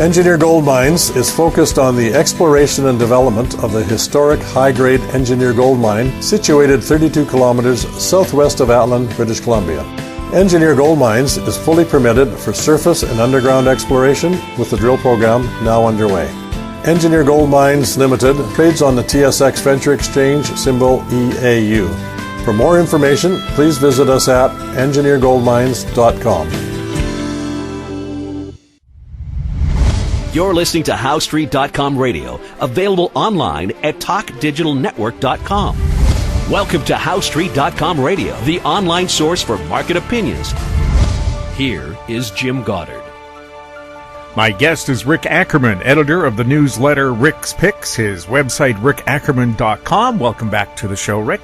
Engineer Gold Mines is focused on the exploration and development of the historic high-grade Engineer Gold Mine situated 32 kilometers southwest of Ackerman, British Columbia. Engineer Gold Mines is fully permitted for surface and underground exploration with the drill program now underway. Engineer Gold Mines Limited trades on the TSX Venture Exchange, symbol EAU. For more information, please visit us at engineergoldmines.com. You're listening to HowStreet.com radio, available online at TalkDigitalNetwork.com. Welcome to HowStreet.com radio, the online source for market opinions. Here is Jim Goddard. My guest is Rick Ackerman, editor of the newsletter Rick's Picks, his website rickackerman.com. Welcome back to the show, Rick.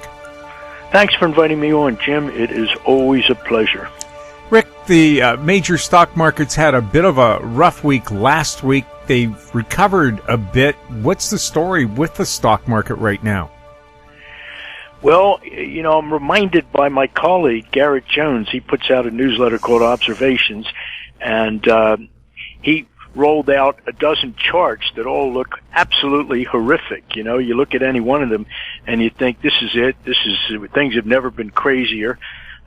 Thanks for inviting me on, Jim. It is always a pleasure. Rick, the major stock markets had a bit of a rough week last week. They've recovered a bit. What's the story with the stock market right now? Well, I'm reminded by my colleague, Garrett Jones. He puts out a newsletter called Observations, and he rolled out a dozen charts that all look absolutely horrific. You look at any one of them and you think, this is it. Things have never been crazier.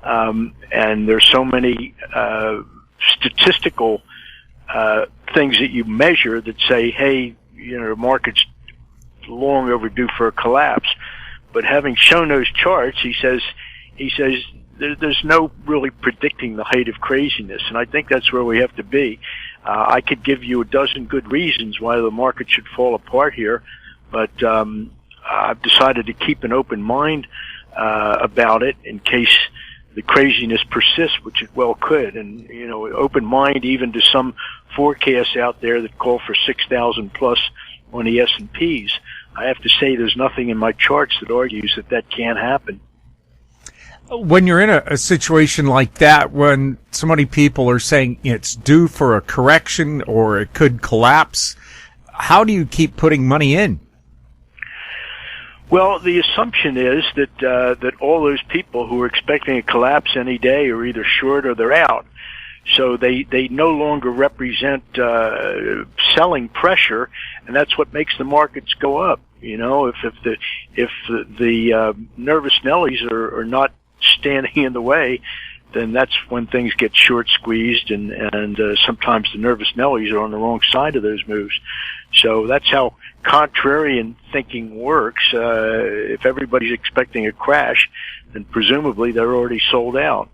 And there's so many statistical things that you measure that say, hey, the market's long overdue for a collapse. But having shown those charts, he says there's no really predicting the height of craziness, and I think that's where we have to be. I could give you a dozen good reasons why the market should fall apart here, but I've decided to keep an open mind about it in case the craziness persists, which it well could. And, open mind even to some forecasts out there that call for 6,000 plus on the S&Ps. I have to say there's nothing in my charts that argues that can't happen. When you're in a situation like that, when so many people are saying it's due for a correction or it could collapse, how do you keep putting money in? Well, the assumption is that all those people who are expecting a collapse any day are either short or they're out. So they no longer represent selling pressure, and that's what makes the markets go up. If the nervous Nellies are not standing in the way, then that's when things get short squeezed, and sometimes the nervous Nellies are on the wrong side of those moves. So that's how contrarian thinking works. If everybody's expecting a crash, then presumably they're already sold out.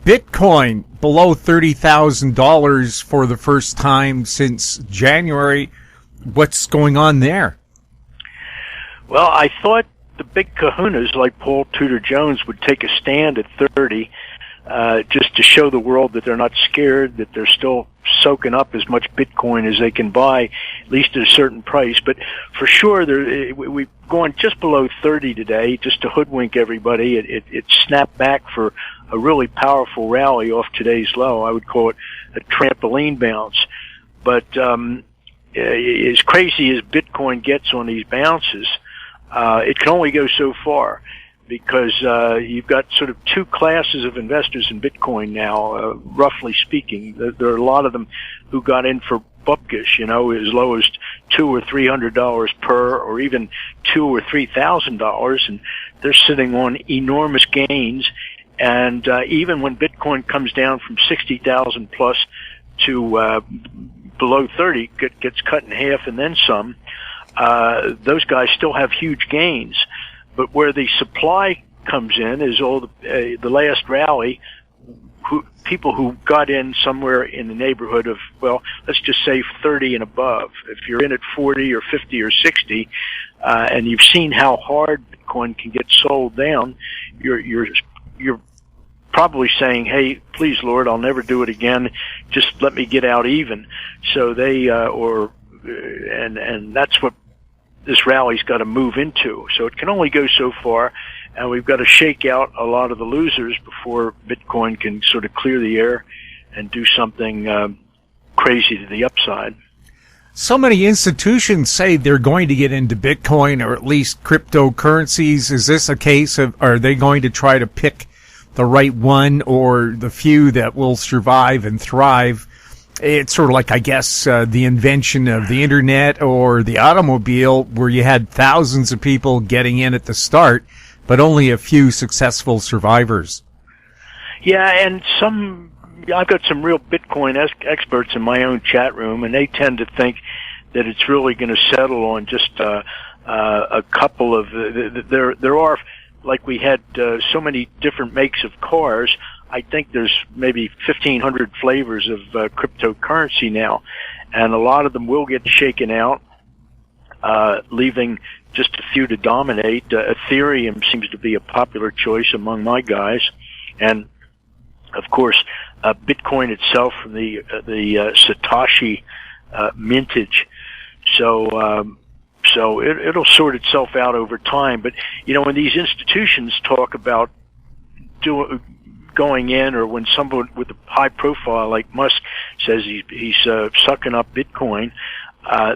Bitcoin below $30,000 for the first time since January. What's going on there? Well, I thought the big kahunas like Paul Tudor Jones would take a stand at 30, just to show the world that they're not scared, that they're still soaking up as much Bitcoin as they can buy, at least at a certain price. But for sure, we've gone just below 30 today, just to hoodwink everybody. It snapped back for a really powerful rally off today's low. I would call it a trampoline bounce. But as crazy as Bitcoin gets on these bounces, it can only go so far, because you've got sort of two classes of investors in Bitcoin now, roughly speaking. There are a lot of them who got in for bupkish, as low as $200 or $300 per, or even $2,000 or $3,000, and they're sitting on enormous gains. And even when Bitcoin comes down from 60,000 plus to below 30, gets cut in half and then some, those guys still have huge gains. But where the supply comes in is all the last rally, people who got in somewhere in the neighborhood of, well, let's just say 30 and above. If you're in at 40 or 50 or 60, and you've seen how hard Bitcoin can get sold down, you're probably saying, hey, please, Lord, I'll never do it again. Just let me get out even. So they, and that's what this rally's got to move into. So it can only go so far, and we've got to shake out a lot of the losers before Bitcoin can sort of clear the air and do something crazy to the upside. So many institutions say they're going to get into Bitcoin, or at least cryptocurrencies. Is this a case of, are they going to try to pick the right one, or the few that will survive and thrive? It's sort of like, I guess, the invention of the internet or the automobile, where you had thousands of people getting in at the start, but only a few successful survivors. Yeah, and I've got some real Bitcoin experts in my own chat room, and they tend to think that it's really going to settle on just a couple of there are, like, we had so many different makes of cars. I think there's maybe 1,500 flavors of cryptocurrency now, and a lot of them will get shaken out, leaving just a few to dominate. Ethereum seems to be a popular choice among my guys, and of course, Bitcoin itself from the Satoshi mintage. So it'll sort itself out over time. But when these institutions talk about going in, or when someone with a high profile like Musk says he's sucking up Bitcoin,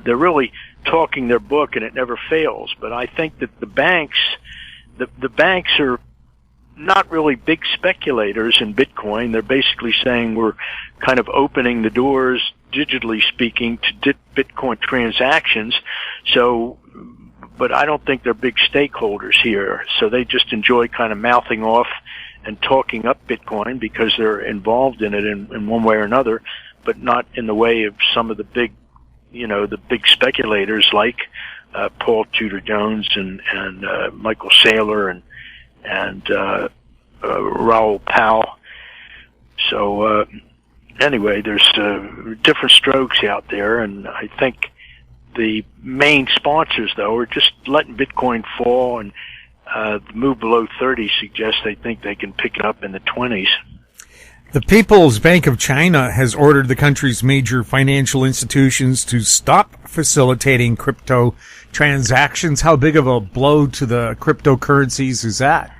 they're really talking their book, and it never fails. But I think that the banks are not really big speculators in Bitcoin. They're basically saying we're kind of opening the doors, digitally speaking, to Bitcoin transactions. So, but I don't think they're big stakeholders here. So they just enjoy kind of mouthing off and talking up Bitcoin because they're involved in it in one way or another, but not in the way of some of the big, the big speculators like Paul Tudor Jones and Michael Saylor and Raoul Pal. So anyway, there's different strokes out there, and I think the main sponsors, though, are just letting Bitcoin fall, and the move below 30 suggests they think they can pick it up in the 20s. The People's Bank of China has ordered the country's major financial institutions to stop facilitating crypto transactions. How big of a blow to the cryptocurrencies is that?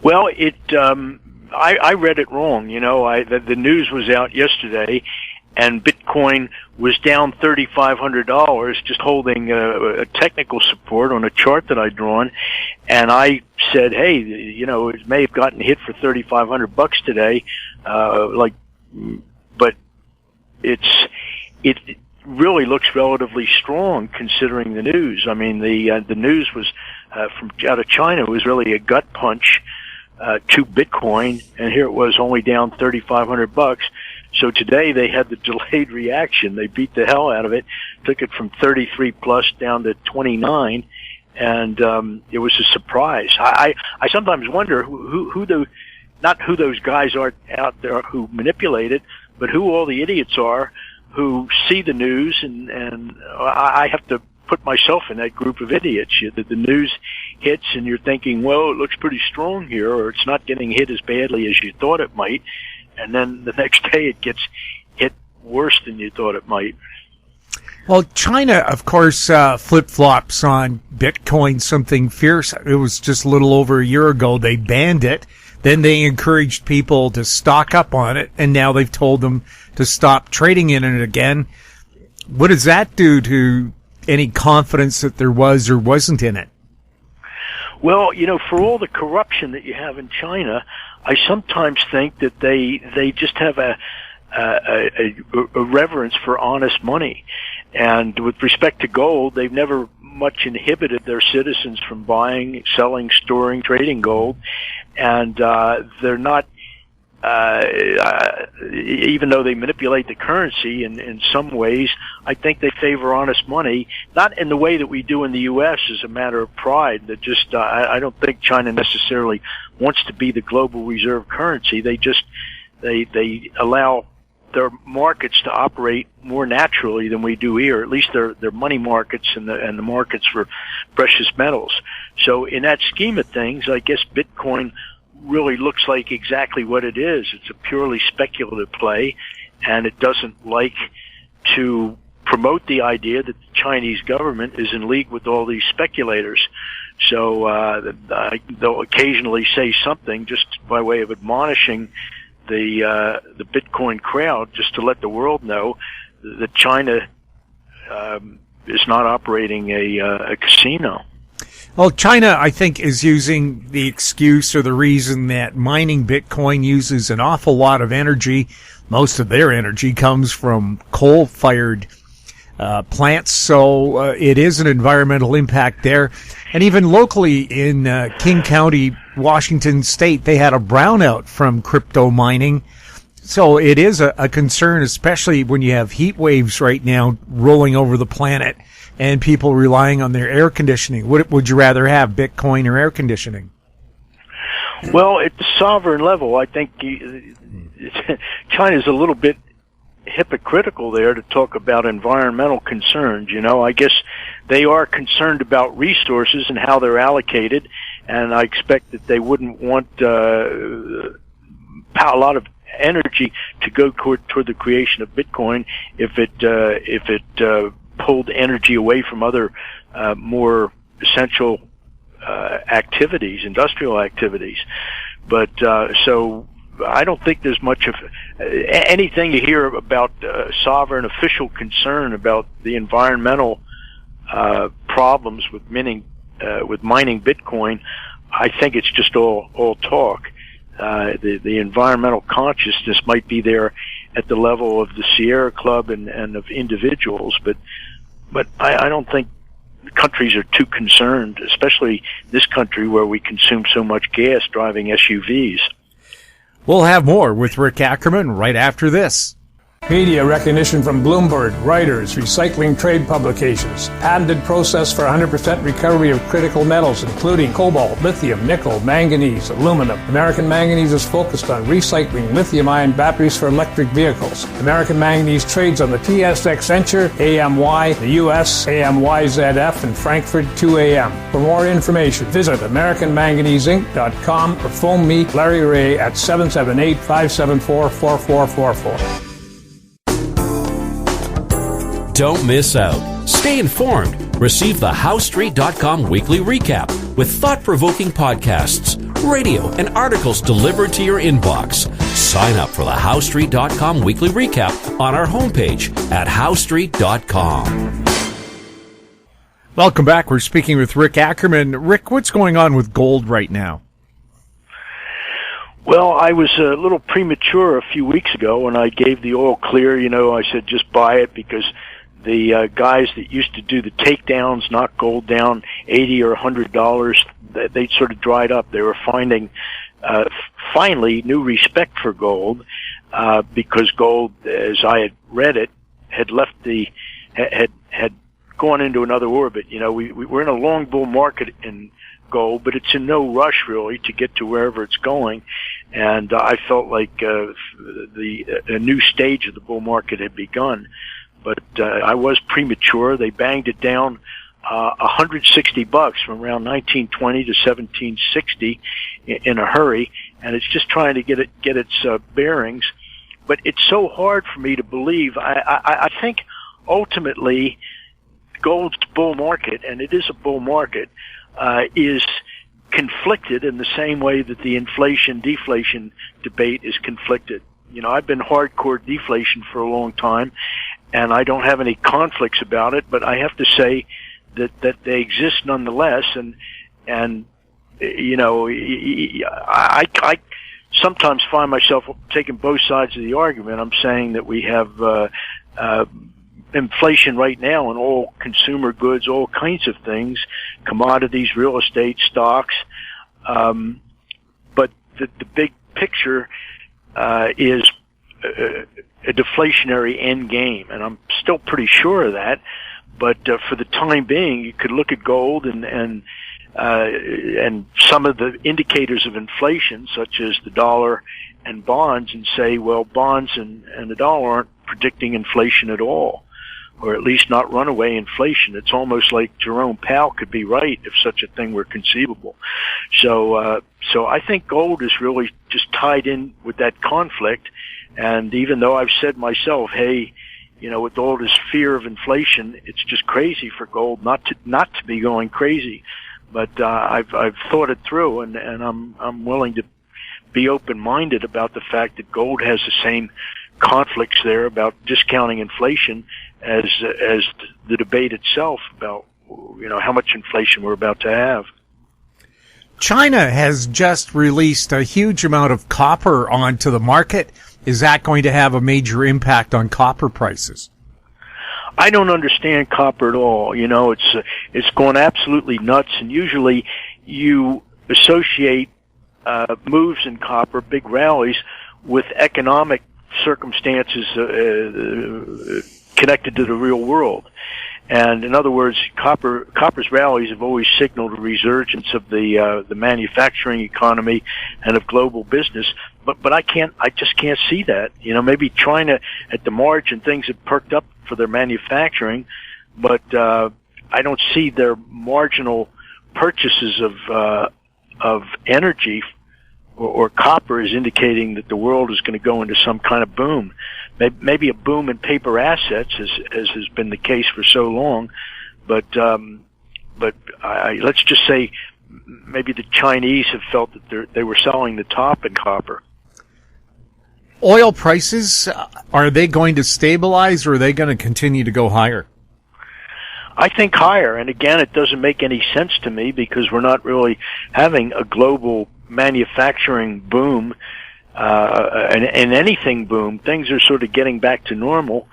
Well, I read it wrong. The news was out yesterday, and Bitcoin was down $3,500, just holding a technical support on a chart that I'd drawn. And I said, hey, it may have gotten hit for $3,500 today, but it really looks relatively strong considering the news. I mean, the news was from out of China was really a gut punch to Bitcoin, and here it was only down $3,500. So today they had the delayed reaction. They beat the hell out of it, took it from 33 plus down to 29, and it was a surprise. I sometimes wonder not who those guys are out there who manipulate it, but who all the idiots are who see the news, and I have to put myself in that group of idiots. The news hits and you're thinking, well, it looks pretty strong here, or it's not getting hit as badly as you thought it might, and then the next day it gets hit worse than you thought it might. Well, China, of course, flip-flops on Bitcoin, something fierce. It was just a little over a year ago they banned it. Then they encouraged people to stock up on it, and now they've told them to stop trading in it again. What does that do to any confidence that there was or wasn't in it? Well, for all the corruption that you have in China, I sometimes think that they just have a reverence for honest money. And with respect to gold, they've never much inhibited their citizens from buying, selling, storing, trading gold. And they're not, even though they manipulate the currency in some ways, I think they favor honest money, not in the way that we do in the U.S. as a matter of pride. That just, I don't think China necessarily wants to be the global reserve currency. They allow their markets to operate more naturally than we do here. At least their money markets and the markets for precious metals. So in that scheme of things, I guess Bitcoin really looks like exactly what it is. It's a purely speculative play, and it doesn't like to promote the idea that the Chinese government is in league with all these speculators. So they'll occasionally say something just by way of admonishing the Bitcoin crowd, just to let the world know that China is not operating a casino. Well, China, I think, is using the excuse or the reason that mining Bitcoin uses an awful lot of energy. most of their energy comes from coal-fired plants, so it is an environmental impact there. And even locally in King County, Washington State, they had a brownout from crypto mining. So it is a concern, especially when you have heat waves right now rolling over the planet and people relying on their air conditioning. Would you rather have, Bitcoin or air conditioning? Well, at the sovereign level, I think China's a little bit hypocritical there to talk about environmental concerns. I guess they are concerned about resources and how they're allocated, and I expect that they wouldn't want a lot of energy to go toward the creation of Bitcoin if it pulled energy away from other more essential activities, industrial activities. But so I don't think there's much of anything you hear about sovereign official concern about the environmental problems with mining Bitcoin. I think it's just all talk. The environmental consciousness might be there at the level of the Sierra Club and of individuals, but I don't think countries are too concerned, especially this country where we consume so much gas driving SUVs. We'll have more with Rick Ackerman right after this. Media recognition from Bloomberg, Reuters, recycling trade publications. Patented process for 100% recovery of critical metals, including cobalt, lithium, nickel, manganese, aluminum. American Manganese is focused on recycling lithium-ion batteries for electric vehicles. American Manganese trades on the TSX Venture, AMY, the US, AMYZF, and Frankfurt 2AM. For more information, visit AmericanManganeseInc.com or phone me, Larry Ray, at 778-574-4444. Don't miss out. Stay informed. Receive the HowStreet.com weekly recap with thought-provoking podcasts, radio, and articles delivered to your inbox. Sign up for the HowStreet.com weekly recap on our homepage at HowStreet.com. Welcome back. We're speaking with Rick Ackerman. Rick, what's going on with gold right now? Well, I was a little premature a few weeks ago when I gave the all clear. I said just buy it because the guys that used to do the takedowns, knock gold down $80 or $100, they sort of dried up. They were finding finally new respect for gold because gold, as I had read it, had left had gone into another orbit. We're in a long bull market in gold, but it's in no rush really to get to wherever it's going. And I felt like a new stage of the bull market had begun. But I was premature. They banged it down $160 from around 1920 to 1760 in a hurry, and it's just trying to get its bearings. But it's so hard for me to believe. I think ultimately gold's bull market, and it is a bull market, is conflicted in the same way that the inflation-deflation debate is conflicted. I've been hardcore deflation for a long time, and I don't have any conflicts about it, but I have to say that they exist nonetheless, and I sometimes find myself taking both sides of the argument. I'm saying that we have inflation right now in all consumer goods, all kinds of things, commodities, real estate, stocks, but the big picture is a deflationary end game, and I'm still pretty sure of that. But for the time being, you could look at gold and some of the indicators of inflation, such as the dollar and bonds, and say, well, bonds and the dollar aren't predicting inflation at all, or at least not runaway inflation. It's almost like Jerome Powell could be right if such a thing were conceivable. So I think gold is really just tied in with that conflict. And even though I've said myself, hey, with all this fear of inflation, it's just crazy for gold not to be going crazy. But I've thought it through, and I'm willing to be open-minded about the fact that gold has the same conflicts there about discounting inflation as the debate itself about how much inflation we're about to have. China has just released a huge amount of copper onto the market. is that going to have a major impact on copper prices? I don't understand copper at all. You know, it's gone absolutely nuts, and usually you associate moves in copper, big rallies, with economic circumstances connected to the real world. And in other words, copper's rallies have always signaled a resurgence of the manufacturing economy and of global business. But I just can't see that. You know, maybe China at the margin, things have perked up for their manufacturing, but I don't see their marginal purchases of energy or copper is indicating that the world is going to go into some kind of boom. Maybe a boom in paper assets, as has been the case for so long, but let's just say maybe the Chinese have felt that they were selling the top in copper. Oil prices, are they going to stabilize, or are they going to continue to go higher? I think higher, and again, it doesn't make any sense to me because we're not really having a global manufacturing boom, and anything boom. Things are sort of getting back to normal,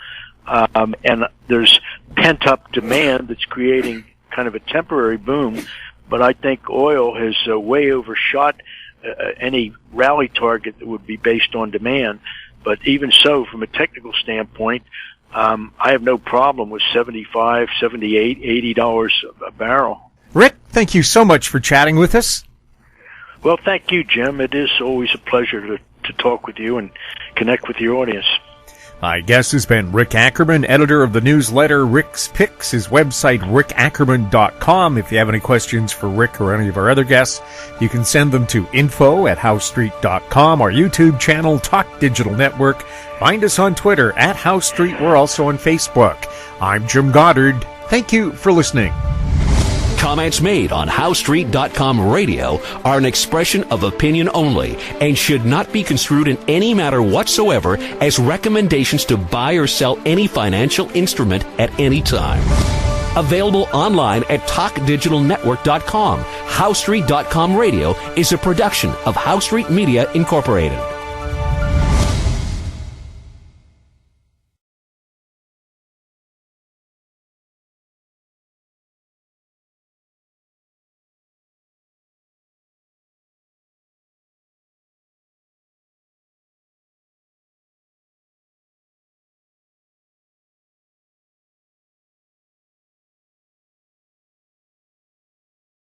and there's pent-up demand that's creating kind of a temporary boom, but I think oil has way overshot any rally target that would be based on demand. But even so, from a technical standpoint, I have no problem with $75, $78, $80 a barrel. Rick, thank you so much for chatting with us. Well, thank you, Jim. It is always a pleasure to talk with you and connect with your audience. My guest has been Rick Ackerman, editor of the newsletter Rick's Picks, his website, rickackerman.com. If you have any questions for Rick or any of our other guests, you can send them to info@howstreet.com, our YouTube channel, Talk Digital Network. Find us on Twitter @HowStreet. We're also on Facebook. I'm Jim Goddard. Thank you for listening. Comments made on HowStreet.com radio are an expression of opinion only and should not be construed in any matter whatsoever as recommendations to buy or sell any financial instrument at any time. Available online at TalkDigitalNetwork.com. HowStreet.com radio is a production of HowStreet Media Incorporated.